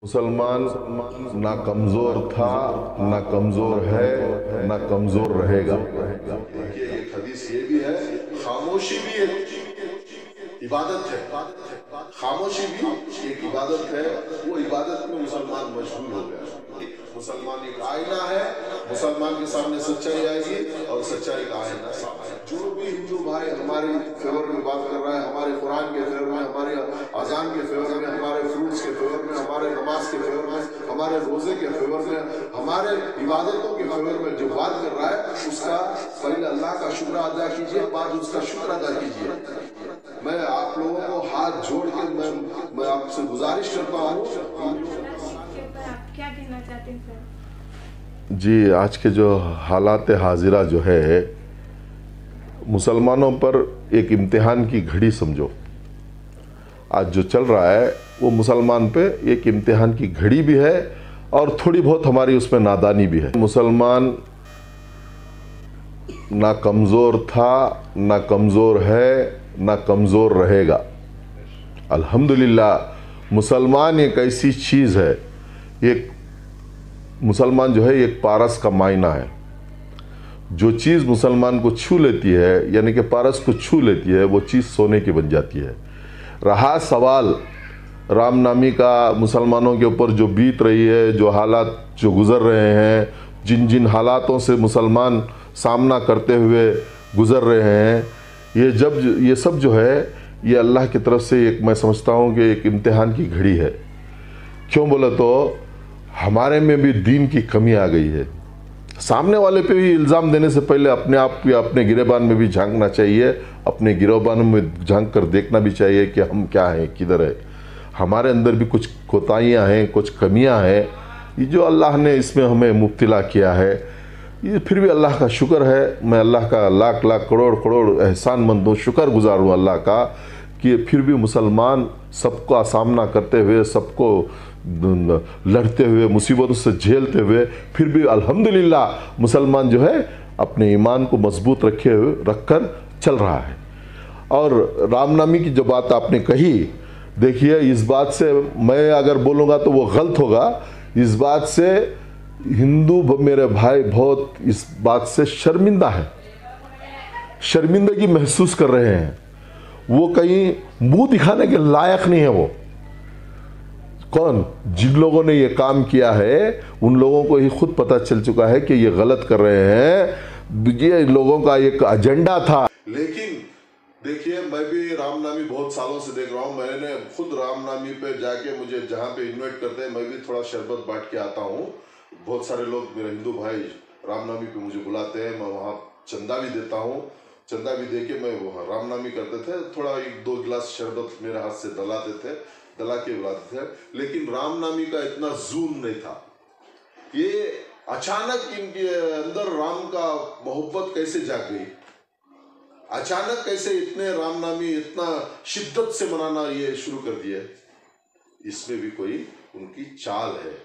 मुसलमान ना कमज़ोर था, ना कमज़ोर है, ना कमज़ोर रहेगा। देखिए एक हदीस ये भी है, खामोशी भी एक इबादत है। खामोशी भी एक इबादत है। वो इबादत में मुसलमान मशगूल हो गया। मुसलमान एक आईना है, मुसलमान के सामने सच्चाई आएगी और सच्चाई का आईना सामने। जो भी हिंदू भाई हमारे फेवर में बात कर रहा है, हमारे कुरान के फेवर में, हमारे अजान के फेवर में, हमारे फ्रूट्स के फेवर में, हमारे नमाज के फेवर में, हमारे रोजे के फेवर में, हमारे इबादतों के फेवर में जो बात कर रहा है, उसका पहले अल्लाह का शुक्र अदा कीजिए, बाद उसका शुक्र अदा कीजिए। मैं आप लोगों को हाथ जोड़ के मैं आपसे गुजारिश करता हूँ। क्या कहना चाहते हैं सर? जी, आज के जो हालात हाजिरा जो है, मुसलमानों पर एक इम्तिहान की घड़ी समझो। आज जो चल रहा है वो मुसलमान पे एक इम्तिहान की घड़ी भी है और थोड़ी बहुत हमारी उसमें नादानी भी है। मुसलमान ना कमज़ोर था, ना कमज़ोर है, ना कमज़ोर रहेगा। अल्हम्दुलिल्लाह, मुसलमान एक ऐसी चीज़ है, एक मुसलमान जो है एक पारस का मायना है। जो चीज़ मुसलमान को छू लेती है, यानी कि पारस को छू लेती है, वो चीज़ सोने की बन जाती है। रहा सवाल रामनामी का, मुसलमानों के ऊपर जो बीत रही है, जो हालात जो गुज़र रहे हैं, जिन जिन हालातों से मुसलमान सामना करते हुए गुज़र रहे हैं, ये सब जो है, ये अल्लाह की तरफ से एक, मैं समझता हूँ कि एक इम्तिहान की घड़ी है। क्यों बोले तो हमारे में भी दीन की कमी आ गई है। सामने वाले पे भी इल्ज़ाम देने से पहले अपने आप या अपने गिरेबान में भी झांकना चाहिए, अपने गिरेबान में झांक कर देखना भी चाहिए कि हम क्या हैं, किधर है। हमारे अंदर भी कुछ कोताहियाँ हैं, कुछ कमियाँ हैं। ये जो अल्लाह ने इसमें हमें मुब्तला किया है, ये फिर भी अल्लाह का शुक्र है। मैं अल्लाह का लाख लाख करोड़ करोड़ एहसानमंद हूँ, शुक्र गुजार हूँ अल्लाह का कि फिर भी मुसलमान सबका सामना करते हुए, सबको लड़ते हुए, मुसीबतों से झेलते हुए, फिर भी अल्हम्दुलिल्लाह मुसलमान जो है अपने ईमान को मजबूत रखकर चल रहा है। और रामनामी की जो बात आपने कही, देखिए इस बात से मैं अगर बोलूँगा तो वो गलत होगा। इस बात से हिंदू मेरे भाई बहुत इस बात से शर्मिंदा है, शर्मिंदगी महसूस कर रहे हैं। वो कहीं मुंह दिखाने के लायक नहीं है। वो कौन, जिन लोगों ने ये काम किया है, उन लोगों को ही खुद पता चल चुका है कि ये गलत कर रहे हैं। ये लोगों का एक एजेंडा था। लेकिन देखिए, मैं भी रामनामी बहुत सालों से देख रहा हूँ। मैंने खुद रामनामी पे जाके, मुझे जहाँ पे इन्वाइट करते हैं, मैं भी थोड़ा शरबत बांट के आता हूँ। बहुत सारे लोग मेरे हिंदू भाई रामनामी पे मुझे बुलाते हैं, मैं वहाँ चंदा भी देता हूँ। चंदा भी दे के मैं वहाँ रामनामी करते थे, थोड़ा 1-2 गिलास शरबत मेरे हाथ से दलाते थे, दला के बुलाते थे। लेकिन रामनामी का इतना जुल्म नहीं था। ये अचानक इनके अंदर राम का मोहब्बत कैसे जाग गई, अचानक कैसे इतने रामनामी इतना शिद्दत से मनाना ये शुरू कर दिया। इसमें भी कोई उनकी चाल है।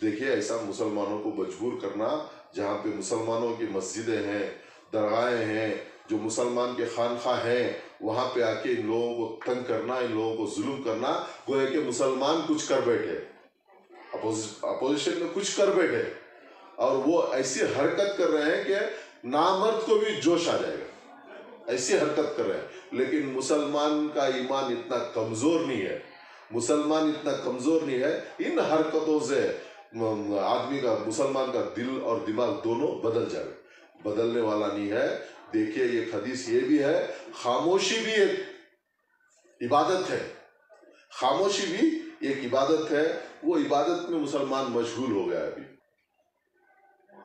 देखिए, ऐसा मुसलमानों को मजबूर करना, जहाँ पे मुसलमानों की मस्जिदें हैं, दरगाहें हैं, जो मुसलमान के खानखा हैं, वहाँ पे आके इन लोगों को तंग करना, इन लोगों को जुल्म करना, गोया कि मुसलमान कुछ कर बैठे, अपोजिशन में कुछ कर बैठे, और वो ऐसी हरकत कर रहे हैं कि नामर्द को भी जोश आ जाएगा, ऐसी हरकत कर रहे हैं। लेकिन मुसलमान का ईमान इतना कमजोर नहीं है, मुसलमान इतना कमजोर नहीं है। इन हरकतों से आदमी का, मुसलमान का दिल और दिमाग दोनों बदल जाए, बदलने वाला नहीं है। देखिए एक हदीस ये भी है, खामोशी भी एक इबादत है, खामोशी भी एक इबादत है। वो इबादत में मुसलमान मशगूल हो गया है। अभी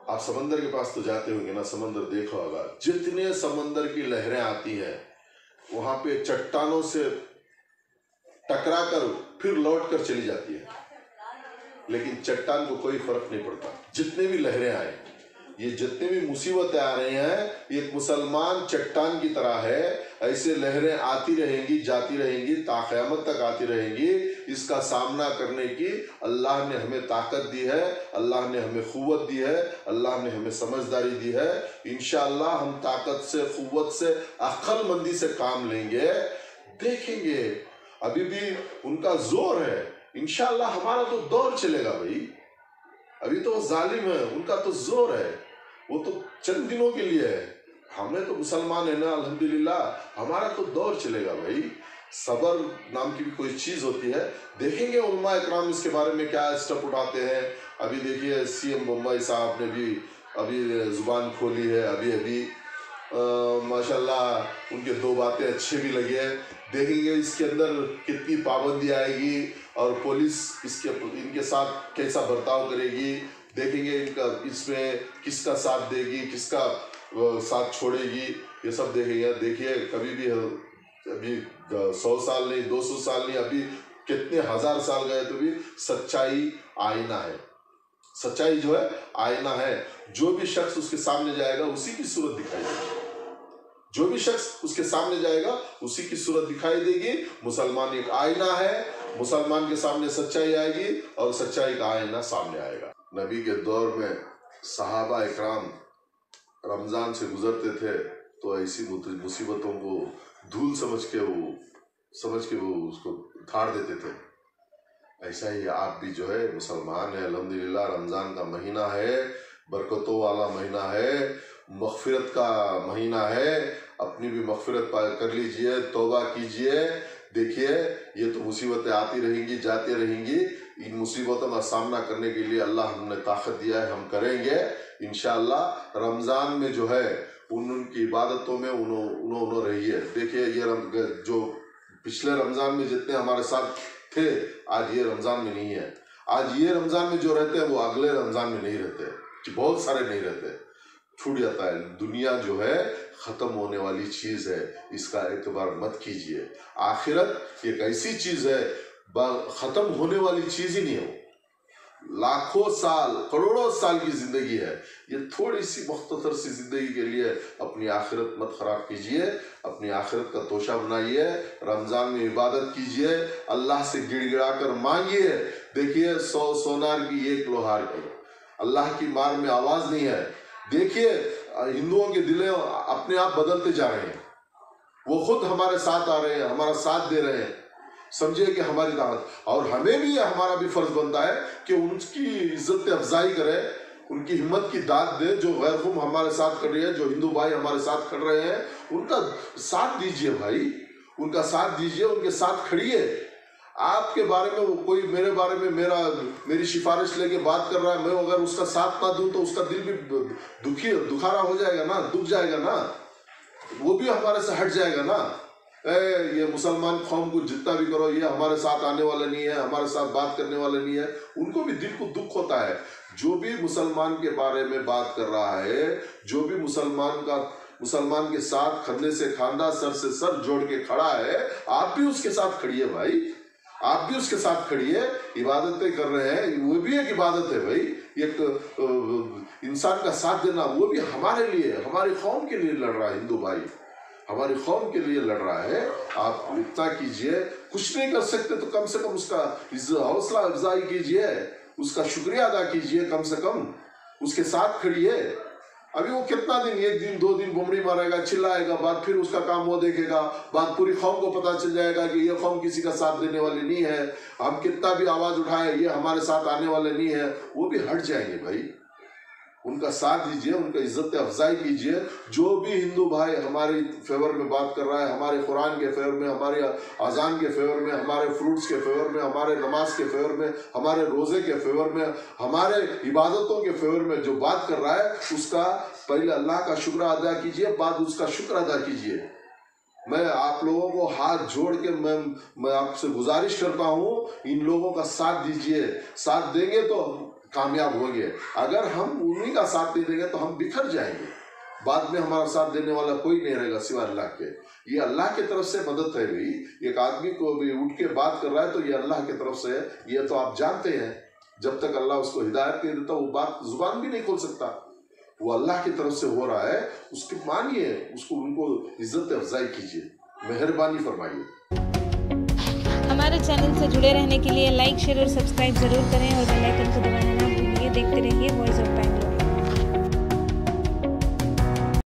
आप समंदर के पास तो जाते होंगे ना, समंदर देखा होगा, जितने समंदर की लहरें आती हैं, वहां पे चट्टानों से टकरा कर फिर लौट कर चली जाती है, लेकिन चट्टान को कोई फर्क नहीं पड़ता। जितने भी लहरें आए, ये जितने भी मुसीबतें आ रही हैं, एक मुसलमान चट्टान की तरह है। ऐसे लहरें आती रहेंगी, जाती रहेंगी, क़यामत तक आती रहेंगी। इसका सामना करने की अल्लाह ने हमें ताकत दी है, अल्लाह ने हमें क़ुव्वत दी है, अल्लाह ने हमें समझदारी दी है। इंशाअल्लाह हम ताकत से, क़ुव्वत से, अक्लमंदी से काम लेंगे। देखेंगे अभी भी उनका जोर है, इंशाअल्लाह हमारा तो दौर चलेगा भाई। अभी तो वो जालिम है, उनका तो जोर है, वो तो चंद दिनों के लिए है। हमें तो मुसलमान है ना, अल्हम्दुलिल्लाह, हमारा तो दौर चलेगा भाई। सबर नाम की भी कोई चीज होती है। देखेंगे उलमा इकराम इसके बारे में क्या स्टेप उठाते हैं। अभी देखिए सीएम मुंबई साहब ने भी अभी जुबान खोली है, अभी माशाल्लाह उनके दो बातें अच्छे भी लगे हैं। देखेंगे इसके अंदर कितनी पाबंदी आएगी और पुलिस इनके साथ कैसा बर्ताव करेगी। देखेंगे इनका इसमें किसका साथ देगी, किसका साथ छोड़ेगी, ये सब देखेंगे। देखिए कभी भी अभी 100 साल नहीं, 200 साल नहीं, अभी कितने हजार साल गए तो भी सच्चाई आईना है। सच्चाई जो है आईना है। जो भी शख्स उसके सामने जाएगा उसी की सूरत दिखाई देगी। जो भी शख्स उसके सामने जाएगा उसी की सूरत दिखाई देगी। मुसलमान एक आईना है, मुसलमान के सामने सच्चाई आएगी और सच्चाई का आईना सामने आएगा। नबी के दौर में सहाबा इकराम रमजान से गुजरते थे तो ऐसी मुसीबतों को धूल समझ के वो उसको थाड़ देते थे। ऐसा ही आप भी जो है मुसलमान है, अल्हम्दुलिल्लाह रमजान का महीना है, बरकतों वाला महीना है, मग़फ़िरत का महीना है। अपनी भी मग़फ़िरत कर लीजिए, तौबा कीजिए। देखिए ये तो मुसीबतें आती रहेंगी, जाती रहेंगी। इन मुसीबतों का सामना करने के लिए अल्लाह हमने ताकत दिया है, हम करेंगे इंशाअल्लाह। रमज़ान में जो है उनकी इबादतों में उन्होंने रहिए। देखिए ये जो पिछले रमज़ान में जितने हमारे साथ थे आज ये रमज़ान में नहीं है। आज ये रमज़ान में जो रहते हैं वो अगले रमज़ान में नहीं रहते, कि बहुत सारे नहीं रहते, छूट जाता है। दुनिया जो है ख़त्म होने वाली चीज़ है, इसका एतबार मत कीजिए। आखिरत एक ऐसी चीज़ है ख़त्म होने वाली चीज़ ही नहीं है। लाखों साल, करोड़ों साल की जिंदगी है। ये थोड़ी सी मुख्तसर सी जिंदगी के लिए अपनी आखिरत मत खराब कीजिए। अपनी आखिरत का तोशा बनाइए। रमजान में इबादत कीजिए, अल्लाह से गिड़गिड़ा कर मांगिए। देखिए 100 सोनार की 1 लोहार की, अल्लाह की मार में आवाज नहीं है। देखिए हिंदुओं के दिलें अपने आप बदलते जा रहे हैं, वो खुद हमारे साथ आ रहे हैं, हमारा साथ दे रहे हैं। समझिए कि हमारी दावत, और हमें भी हमारा भी फर्ज बनता है कि उनकी इज्जत अफजाई करें, उनकी हिम्मत की दाद दे। जो गैर कौम हमारे साथ कर रही है, जो हिंदू भाई हमारे साथ कर रहे हैं, उनका साथ दीजिए भाई, उनका साथ दीजिए, उनके साथ खड़िए। आपके बारे में वो कोई मेरे बारे में मेरी सिफारिश लेके बात कर रहा है, मैं अगर उसका साथ ना दूं तो उसका दिल भी दुखारा हो जाएगा ना, दुख जाएगा ना, वो भी हमारे से हट जाएगा ना। ये मुसलमान कौम को जितना भी करो, ये हमारे साथ आने वाले नहीं है, हमारे साथ बात करने वाले नहीं है। उनको भी दिल को दुख होता है। जो भी मुसलमान के बारे में बात कर रहा है, जो भी मुसलमान के साथ कंधे से कंधा, सर से सर जोड़ के खड़ा है, आप भी उसके साथ खड़िए भाई, आप भी उसके साथ खड़िए। इबादतें कर रहे हैं, वो भी एक इबादत है भाई। एक इंसान का साथ देना, वो भी हमारे लिए, हमारी कौम के लिए लड़ रहा है। हिंदू भाई हमारी कौम के लिए लड़ रहा है। आप इतना कीजिए। कुछ नहीं कर सकते तो कम से कम उसका हौसला अफजाई कीजिए, उसका शुक्रिया अदा कीजिए, कम से कम उसके साथ खड़िए। अभी वो कितना दिन, 1 दिन 2 दिन बुमड़ी मारेगा, चिल्लाएगा, बाद फिर उसका काम वो देखेगा, बाद पूरी कौम को पता चल जाएगा कि ये कौम किसी का साथ देने वाली नहीं है। हम कितना भी आवाज उठाए, ये हमारे साथ आने वाले नहीं है, वो भी हट जाएंगे भाई। उनका साथ दीजिए, उनका इज्जत अफजाई कीजिए। जो भी हिंदू भाई हमारे फेवर में बात कर रहा है, हमारे कुरान के फेवर में, हमारे अजान के फेवर में, हमारे फ्रूट्स के फेवर में, हमारे नमाज के फेवर में, हमारे रोजे के फेवर में, हमारे इबादतों के फेवर में जो बात कर रहा है, उसका पहले अल्लाह का शुक्र अदा कीजिए, बाद उसका शुक्र अदा कीजिए। मैं आप लोगों को हाथ जोड़ के मैं आपसे गुजारिश करता हूँ, इन लोगों का साथ दीजिए। साथ देंगे तो कामयाब होंगे। अगर हम उन्हीं का साथ नहीं देंगे तो हम बिखर जाएंगे। बाद में हमारा साथ देने वाला कोई नहीं रहेगा सिवाय अल्लाह के। ये अल्लाह की तरफ से मदद है भाई। एक आदमी को भी उठ के बात कर रहा है तो ये अल्लाह की तरफ से है, ये तो आप जानते हैं। जब तक अल्लाह उसको हिदायत नहीं देता वो बात जुबान भी नहीं खोल सकता। वो अल्लाह की तरफ से हो रहा है, उसकी मानिए, उसको उनको इज्जत अफजाई कीजिए, मेहरबानी फरमाइए। हमारे चैनल से जुड़े रहने के लिए लाइक, शेयर और सब्सक्राइब जरूर करें और बेल आइकन को दबाना ना भूलिए। देखते रहिए वॉइस ऑफ बैंगलोर।